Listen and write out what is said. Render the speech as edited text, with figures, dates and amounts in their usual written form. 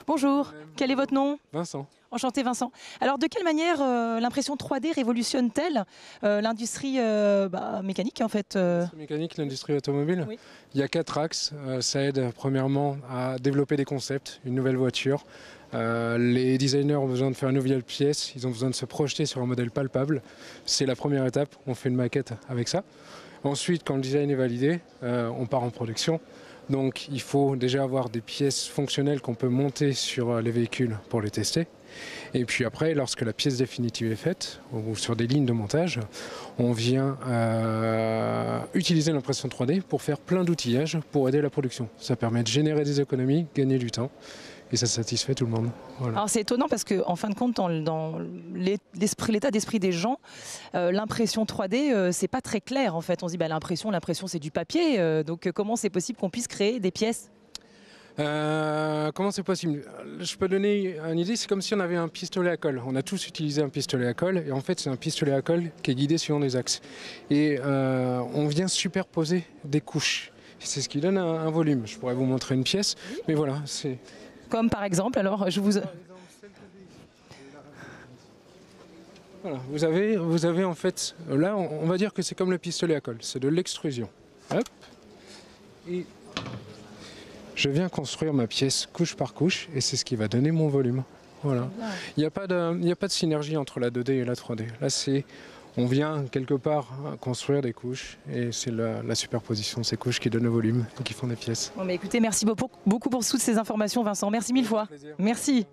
Bonjour, quel est votre nom? Vincent. Enchanté Vincent. Alors de quelle manière l'impression 3D révolutionne-t-elle l'industrie mécanique en fait L'industrie mécanique, l'industrie automobile. Oui. Il y a 4 axes. Ça aide premièrement à développer des concepts, une nouvelle voiture. Les designers ont besoin de faire une nouvelle pièce, ils ont besoin de se projeter sur un modèle palpable. C'est la première étape, on fait une maquette avec ça. Ensuite, quand le design est validé, on part en production. Donc il faut déjà avoir des pièces fonctionnelles qu'on peut monter sur les véhicules pour les tester. Et puis après, lorsque la pièce définitive est faite, ou sur des lignes de montage, on vient utiliser l'impression 3D pour faire plein d'outillages pour aider la production. Ça permet de générer des économies, gagner du temps, et ça satisfait tout le monde. Voilà. Alors c'est étonnant parce qu'en fin de compte, dans l'état d'esprit des gens, l'impression 3D, c'est pas très clair en fait. On se dit l'impression c'est du papier, donc comment c'est possible qu'on puisse créer des pièces? Comment c'est possible? Je peux donner une idée, c'est comme si on avait un pistolet à colle. On a tous utilisé un pistolet à colle et en fait c'est un pistolet à colle qui est guidé suivant des axes. Et on vient superposer des couches. C'est ce qui donne un volume. Je pourrais vous montrer une pièce, mais voilà. C'est... Comme par exemple, alors je vous... Voilà, vous avez en fait, là on va dire que c'est comme le pistolet à colle, c'est de l'extrusion. Hop. Et je viens construire ma pièce couche par couche et c'est ce qui va donner mon volume. Voilà. Il n'y a pas de synergie entre la 2D et la 3D. Là, on vient quelque part construire des couches et c'est la superposition de ces couches qui donne le volume et qui font des pièces. Bon, mais écoutez, merci beaucoup pour toutes ces informations, Vincent. Merci mille fois. Merci.